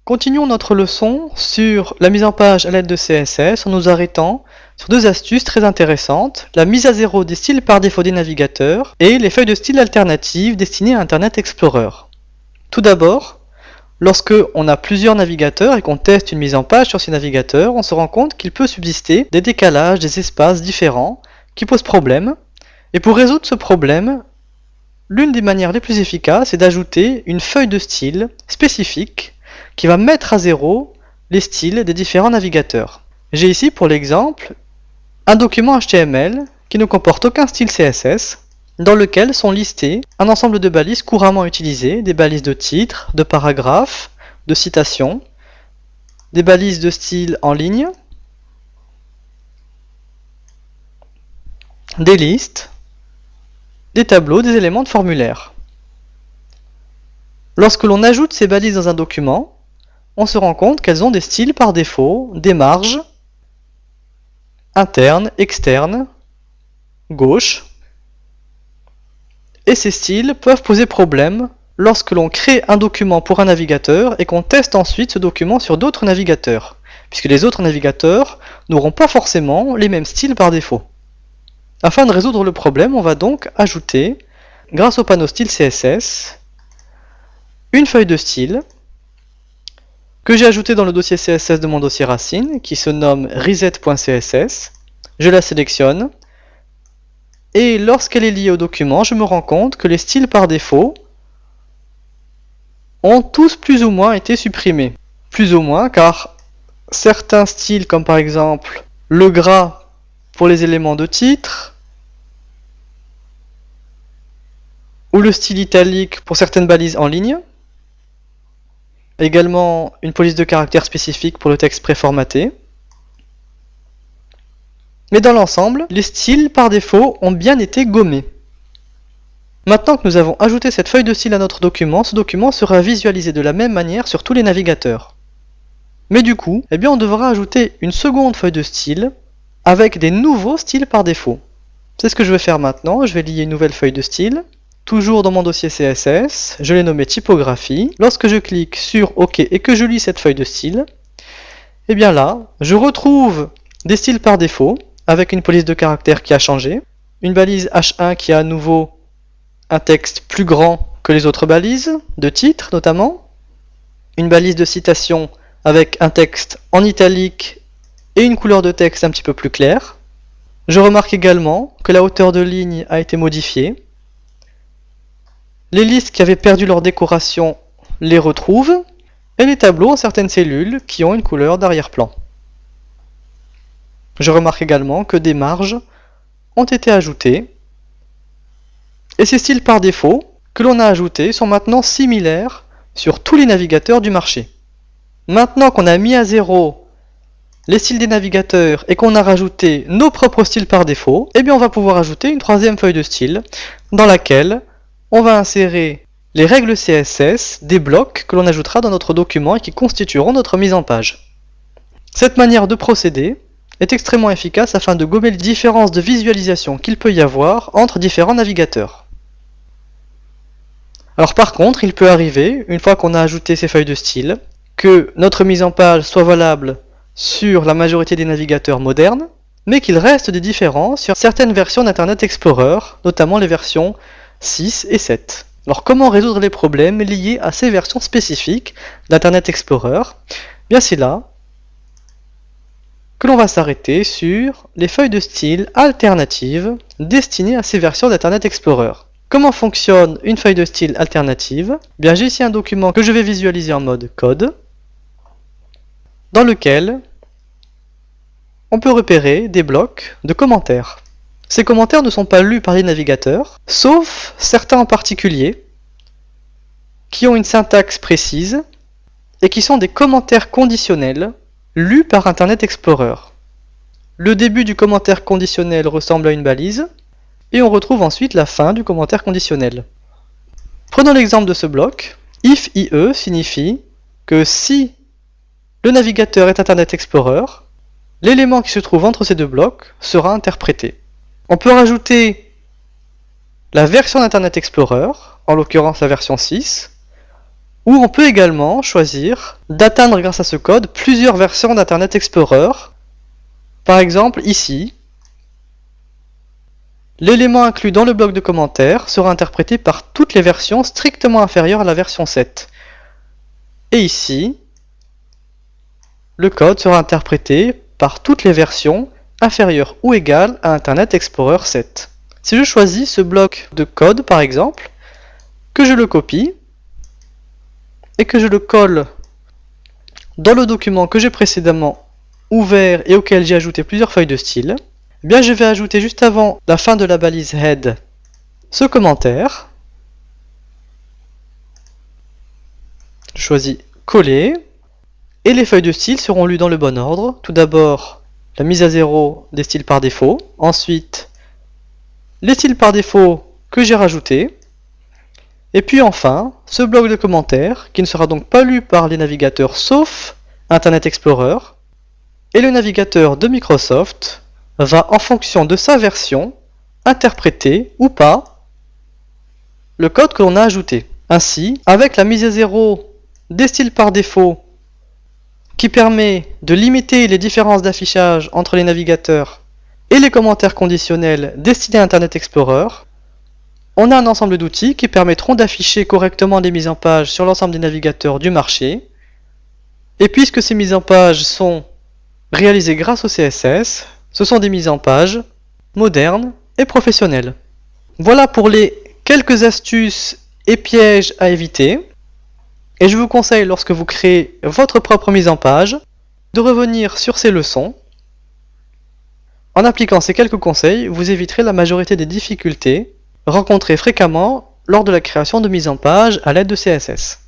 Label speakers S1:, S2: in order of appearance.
S1: Continuons notre leçon sur la mise en page à l'aide de CSS en nous arrêtant sur deux astuces très intéressantes, la mise à zéro des styles par défaut des navigateurs et les feuilles de style alternatives destinées à Internet Explorer. Tout d'abord, lorsque on a plusieurs navigateurs et qu'on teste une mise en page sur ces navigateurs, on se rend compte qu'il peut subsister des décalages, des espaces différents qui posent problème. Et pour résoudre ce problème, l'une des manières les plus efficaces est d'ajouter une feuille de style spécifique qui va mettre à zéro les styles des différents navigateurs. J'ai ici pour l'exemple un document HTML qui ne comporte aucun style CSS, dans lequel sont listés un ensemble de balises couramment utilisées, des balises de titre, de paragraphe, de citation, des balises de style en ligne, des listes, des tableaux, des éléments de formulaire. Lorsque l'on ajoute ces balises dans un document, on se rend compte qu'elles ont des styles par défaut, des marges, internes, externes, gauche. Et ces styles peuvent poser problème lorsque l'on crée un document pour un navigateur et qu'on teste ensuite ce document sur d'autres navigateurs, puisque les autres navigateurs n'auront pas forcément les mêmes styles par défaut. Afin de résoudre le problème, on va donc ajouter, grâce au panneau style CSS, une feuille de style que j'ai ajoutée dans le dossier CSS de mon dossier racine, qui se nomme reset.css. Je la sélectionne, et lorsqu'elle est liée au document, je me rends compte que les styles par défaut ont tous plus ou moins été supprimés. Plus ou moins, car certains styles, comme par exemple le gras pour les éléments de titre, ou le style italique pour certaines balises en ligne, également une police de caractère spécifique pour le texte préformaté. Mais dans l'ensemble, les styles par défaut ont bien été gommés. Maintenant que nous avons ajouté cette feuille de style à notre document, ce document sera visualisé de la même manière sur tous les navigateurs. Mais du coup, on devra ajouter une seconde feuille de style avec des nouveaux styles par défaut. C'est ce que je vais faire maintenant. Je vais lier une nouvelle feuille de style. Toujours dans mon dossier CSS, je l'ai nommé typographie. Lorsque je clique sur OK et que je lis cette feuille de style, là, je retrouve des styles par défaut, avec une police de caractère qui a changé, une balise H1 qui a à nouveau un texte plus grand que les autres balises, de titre notamment, une balise de citation avec un texte en italique et une couleur de texte un petit peu plus claire. Je remarque également que la hauteur de ligne a été modifiée. Les listes qui avaient perdu leur décoration les retrouvent, et les tableaux ont certaines cellules qui ont une couleur d'arrière-plan. Je remarque également que des marges ont été ajoutées, et ces styles par défaut que l'on a ajoutés sont maintenant similaires sur tous les navigateurs du marché. Maintenant qu'on a mis à zéro les styles des navigateurs et qu'on a rajouté nos propres styles par défaut, on va pouvoir ajouter une troisième feuille de style dans laquelle on va insérer les règles CSS des blocs que l'on ajoutera dans notre document et qui constitueront notre mise en page. Cette manière de procéder est extrêmement efficace afin de gommer les différences de visualisation qu'il peut y avoir entre différents navigateurs. Alors par contre, il peut arriver, une fois qu'on a ajouté ces feuilles de style, que notre mise en page soit valable sur la majorité des navigateurs modernes, mais qu'il reste des différences sur certaines versions d'Internet Explorer, notamment les versions 6 et 7. Alors comment résoudre les problèmes liés à ces versions spécifiques d'Internet Explorer? C'est là que l'on va s'arrêter sur les feuilles de style alternatives destinées à ces versions d'Internet Explorer. Comment fonctionne une feuille de style alternative? J'ai ici un document que je vais visualiser en mode code, dans lequel on peut repérer des blocs de commentaires. Ces commentaires ne sont pas lus par les navigateurs, sauf certains en particulier, qui ont une syntaxe précise, et qui sont des commentaires conditionnels, lus par Internet Explorer. Le début du commentaire conditionnel ressemble à une balise, et on retrouve ensuite la fin du commentaire conditionnel. Prenons l'exemple de ce bloc. If IE signifie que si le navigateur est Internet Explorer, l'élément qui se trouve entre ces deux blocs sera interprété. On peut rajouter la version d'Internet Explorer, en l'occurrence la version 6, Ou on peut également choisir d'atteindre grâce à ce code plusieurs versions d'Internet Explorer. Par exemple, ici, l'élément inclus dans le bloc de commentaires sera interprété par toutes les versions strictement inférieures à la version 7. Et ici, le code sera interprété par toutes les versions inférieures ou égales à Internet Explorer 7. Si je choisis ce bloc de code, par exemple, que je le copie, et que je le colle dans le document que j'ai précédemment ouvert et auquel j'ai ajouté plusieurs feuilles de style, eh bien je vais ajouter juste avant la fin de la balise head ce commentaire. Je choisis coller et les feuilles de style seront lues dans le bon ordre. Tout d'abord la mise à zéro des styles par défaut, ensuite les styles par défaut que j'ai rajoutés, et puis enfin, ce bloc de commentaires, qui ne sera donc pas lu par les navigateurs sauf Internet Explorer, et le navigateur de Microsoft va, en fonction de sa version, interpréter ou pas le code que l'on a ajouté. Ainsi, avec la mise à zéro des styles par défaut, qui permet de limiter les différences d'affichage entre les navigateurs et les commentaires conditionnels destinés à Internet Explorer, on a un ensemble d'outils qui permettront d'afficher correctement les mises en page sur l'ensemble des navigateurs du marché. Et puisque ces mises en page sont réalisées grâce au CSS, ce sont des mises en page modernes et professionnelles. Voilà pour les quelques astuces et pièges à éviter. Et je vous conseille, lorsque vous créez votre propre mise en page, de revenir sur ces leçons. En appliquant ces quelques conseils, vous éviterez la majorité des difficultés rencontrées fréquemment lors de la création de mises en page à l'aide de CSS.